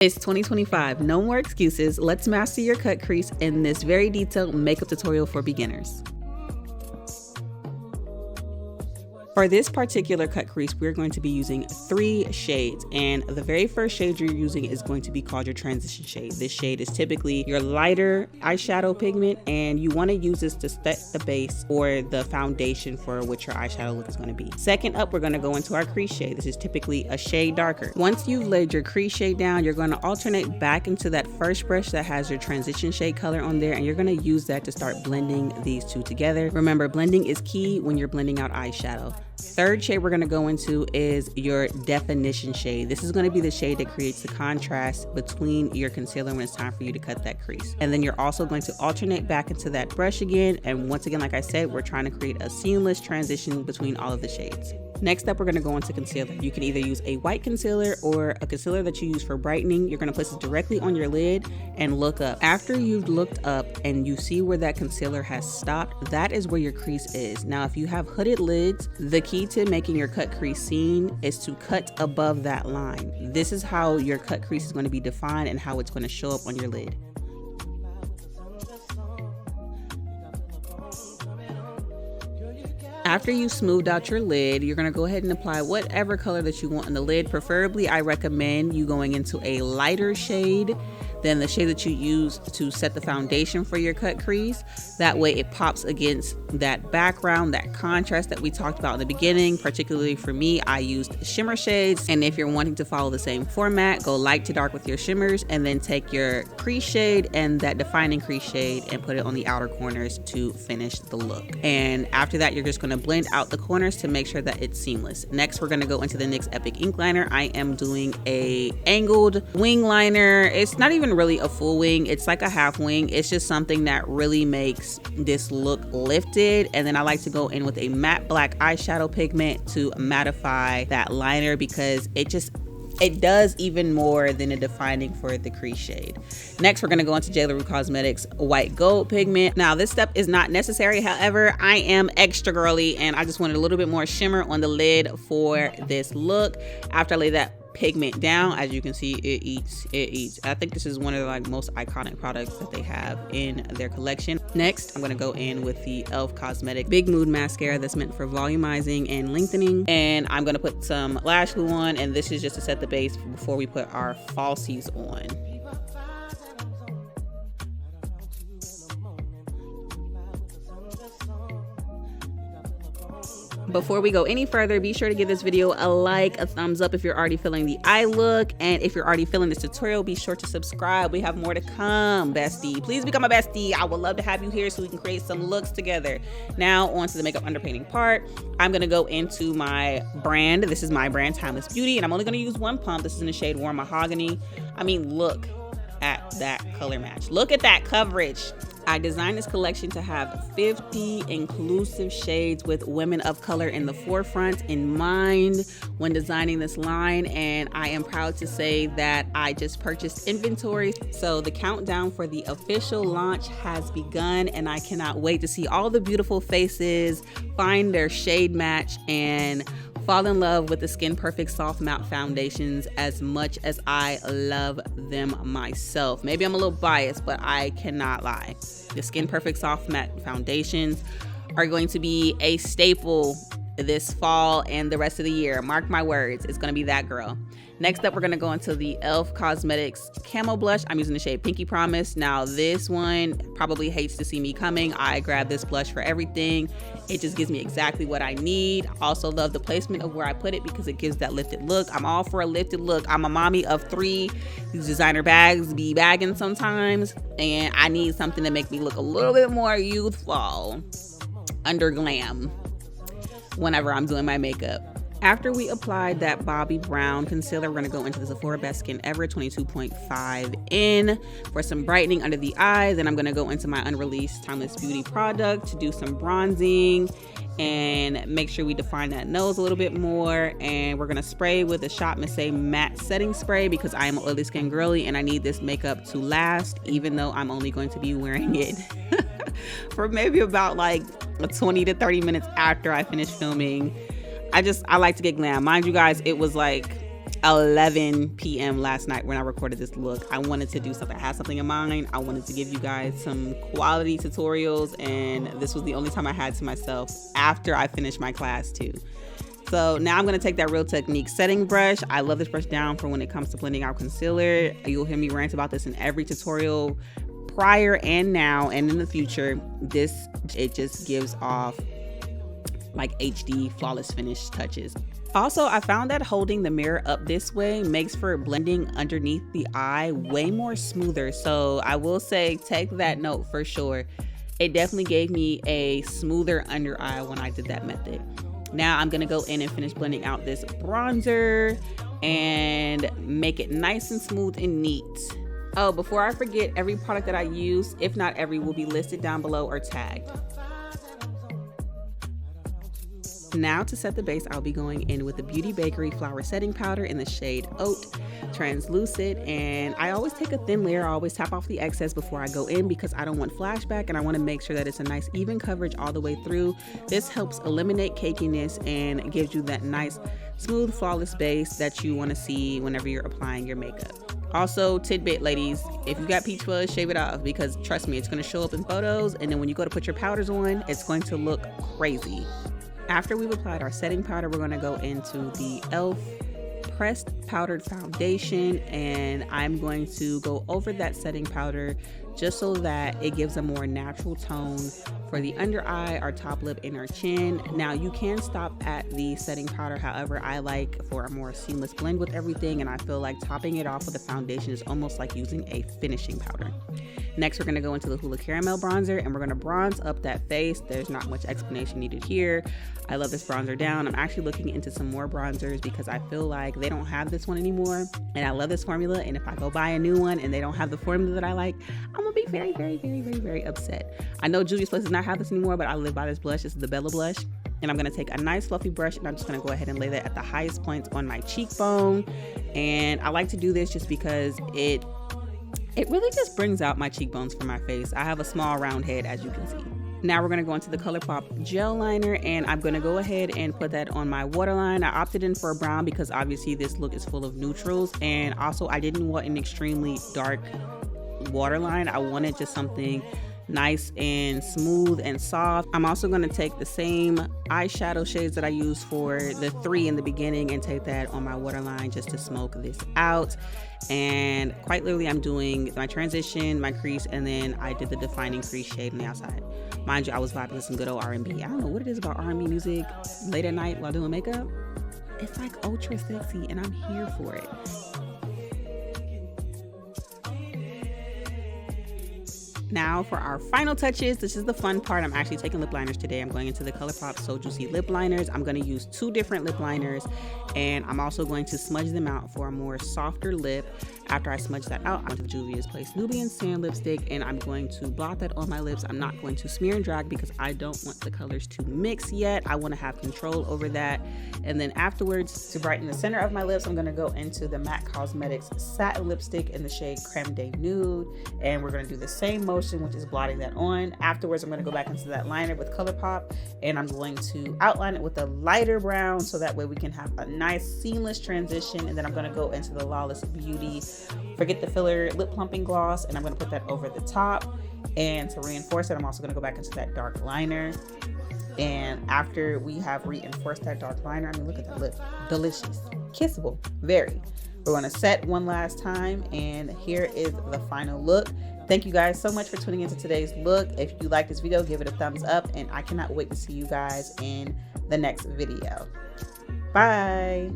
It's 2025, no more excuses. Let's master your cut crease in this very detailed makeup tutorial for beginners. For this particular cut crease, we're going to be using 3 shades, and the very first shade you're using is going to be called your transition shade. This shade is typically your lighter eyeshadow pigment, and you want to use this to set the base or the foundation for what your eyeshadow look is going to be. Second up, we're going to go into our crease shade. This is typically a shade darker. Once you've laid your crease shade down, you're going to alternate back into that first brush that has your transition shade color on there, and you're going to use that to start blending these two together. Remember, blending is key when you're blending out eyeshadow. Third shade we're going to go into is your definition shade. This is going to be the shade that creates the contrast between your concealer when it's time for you to cut that crease. And then you're also going to alternate back into that brush again. And once again, like I said, we're trying to create a seamless transition between all of the shades. Next up, we're going to go into concealer. You can either use a white concealer or a concealer that you use for brightening. You're going to place this directly on your lid and look up. After you've looked up and you see where that concealer has stopped, that is where your crease is. Now, if you have hooded lids, the key to making your cut crease seen is to cut above that line. This is how your cut crease is going to be defined and how it's going to show up on your lid. After you smoothed out your lid, you're going to go ahead and apply whatever color that you want on the lid. Preferably, I recommend you going into a lighter shade than the shade that you use to set the foundation for your cut crease. That way it pops against that background, that contrast that we talked about in the beginning. Particularly for me, I used shimmer shades. And if you're wanting to follow the same format, go light to dark with your shimmers and then take your crease shade and that defining crease shade and put it on the outer corners to finish the look. And after that, you're just going to blend out the corners to make sure that it's seamless. Next, we're going to go into the NYX Epic ink liner. I am doing a angled wing liner. It's not even really a full wing, it's like a half wing. It's just something that really makes this look lifted. And then I like to go in with a matte black eyeshadow pigment to mattify that liner because it does even more than a defining for the crease shade. Next, we're going to go into J. LaRue Cosmetics white gold pigment. Now, this step is not necessary. However, I am extra girly and I just wanted a little bit more shimmer on the lid for this look. After I lay that pigment down, as you can see, it eats. I think this is one of the most iconic products that they have in their collection. Next, I'm going to go in with the e.l.f. Cosmetic Big Mood Mascara that's meant for volumizing and lengthening. And I'm going to put some lash glue on, and this is just to set the base before we put our falsies on. Before we go any further, be sure to give this video a like, a thumbs up if you're already feeling the eye look, and if you're already feeling this tutorial, be sure to subscribe. We have more to come, bestie. Please become a bestie. I would love to have you here so we can create some looks together. Now on to the makeup underpainting part. I'm gonna go into my brand. This is my brand, Timeless Beauty, and I'm only gonna use one pump. This is in the shade Warm Mahogany. I mean, look at that color match. Look at that coverage. I designed this collection to have 50 inclusive shades with women of color in the forefront in mind when designing this line, and I am proud to say that I just purchased inventory. So the countdown for the official launch has begun, and I cannot wait to see all the beautiful faces find their shade match and fall in love with the Skin Perfect Soft Matte Foundations as much as I love them myself. Maybe I'm a little biased, but I cannot lie. The Skin Perfect Soft Matte Foundations are going to be a staple this fall and the rest of the year. Mark my words, it's going to be that girl. Next up, we're going to go into the e.l.f. Cosmetics Camo Blush. I'm using the shade Pinky Promise. Now, this one probably hates to see me coming. I grab this blush for everything. It just gives me exactly what I need. Also love the placement of where I put it because it gives that lifted look. I'm all for a lifted look. I'm a mommy of 3. These designer bags be bagging sometimes, and I need something to make me look a little bit more youthful under glam whenever I'm doing my makeup. After we applied that Bobbi Brown concealer, we're going to go into the Sephora Best Skin Ever 22.5 in for some brightening under the eye. Then I'm going to go into my unreleased Timeless Beauty product to do some bronzing and make sure we define that nose a little bit more. And we're going to spray with the Shop Miss A matte setting spray because I am an oily skin girly and I need this makeup to last, even though I'm only going to be wearing it for maybe about 20 to 30 minutes after I finish filming. I like to get glam. Mind you guys, it was 11 p.m. last night when I recorded this look. I wanted to do something. I had something in mind. I wanted to give you guys some quality tutorials, and this was the only time I had to myself after I finished my class too. So now I'm going to take that Real Technique setting brush. I love this brush down for when it comes to blending out concealer. You'll hear me rant about this in every tutorial prior and now and in the future. It just gives off like HD flawless finish touches. Also, I found that holding the mirror up this way makes for blending underneath the eye way more smoother. So I will say, take that note for sure. It definitely gave me a smoother under eye when I did that method. Now I'm gonna go in and finish blending out this bronzer and make it nice and smooth and neat. Oh, before I forget, every product that I use, if not every, will be listed down below or tagged. Now to set the base, I'll be going in with the Beauty Bakery Flower Setting Powder in the shade Oat Translucent, and I always take a thin layer. I always tap off the excess before I go in because I don't want flashback, and I want to make sure that it's a nice even coverage all the way through. This helps eliminate cakiness and gives you that nice smooth flawless base that you want to see whenever you're applying your makeup. Also, tidbit ladies, if you got peach fuzz, shave it off, because trust me, it's going to show up in photos, and then when you go to put your powders on, it's going to look crazy. After we've applied our setting powder, we're going to go into the e.l.f. pressed powdered foundation, and I'm going to go over that setting powder just so that it gives a more natural tone for the under eye, our top lip, and our chin. Now you can stop at the setting powder, however I like for a more seamless blend with everything, and I feel like topping it off with a foundation is almost like using a finishing powder. Next, we're going to go into the Hoola Caramel bronzer, and we're going to bronze up that face. There's not much explanation needed here. I love this bronzer down. I'm actually looking into some more bronzers because I feel like they don't have this one anymore, and I love this formula, and if I go buy a new one and they don't have the formula that I like, I'm gonna be very, very, very, very, very upset. I know Juvia's Place does not have this anymore, but I live by this blush. This is the Bella blush, and I'm gonna take a nice fluffy brush, and I'm just gonna go ahead and lay that at the highest points on my cheekbone. And I like to do this just because it really just brings out my cheekbones for my face. I have a small round head, as you can see. Now we're going to go into the ColourPop gel liner, and I'm going to go ahead and put that on my waterline. I opted in for a brown because obviously this look is full of neutrals, and also I didn't want an extremely dark waterline. I wanted just something nice and smooth and soft. I'm also going to take the same eyeshadow shades that I used for the 3 in the beginning and take that on my waterline just to smoke this out. And quite literally, I'm doing my transition, my crease, and then I did the defining crease shade on the outside. Mind you, I was vibing with some good old R&B. I don't know what it is about R&B music late at night while doing makeup. It's like ultra sexy, and I'm here for it. Now for our final touches, this is the fun part. I'm actually taking lip liners today. I'm going into the ColourPop So Juicy lip liners. I'm going to use 2 different lip liners, and I'm also going to smudge them out for a more softer lip. After I smudge that out, I'm going to Juvia's Place Nubian Sand lipstick, and I'm going to blot that on my lips. I'm not going to smear and drag because I don't want the colors to mix yet. I want to have control over that. And then afterwards, to brighten the center of my lips, I'm going to go into the MAC Cosmetics satin lipstick in the shade Creme de Nude, and we're going to do the same motion, which is blotting that on. Afterwards, I'm going to go back into that liner with ColourPop, and I'm going to outline it with a lighter brown so that way we can have a nice seamless transition. And then I'm going to go into the Lawless Beauty Forget the Filler lip plumping gloss, and I'm going to put that over the top. And to reinforce it, I'm also going to go back into that dark liner. And after we have reinforced that dark liner, I mean, look at that lip, delicious, kissable, very. We're going to set one last time, and here is the final look. Thank you guys so much for tuning into today's look. If you like this video, give it a thumbs up, and I cannot wait to see you guys in the next video. Bye.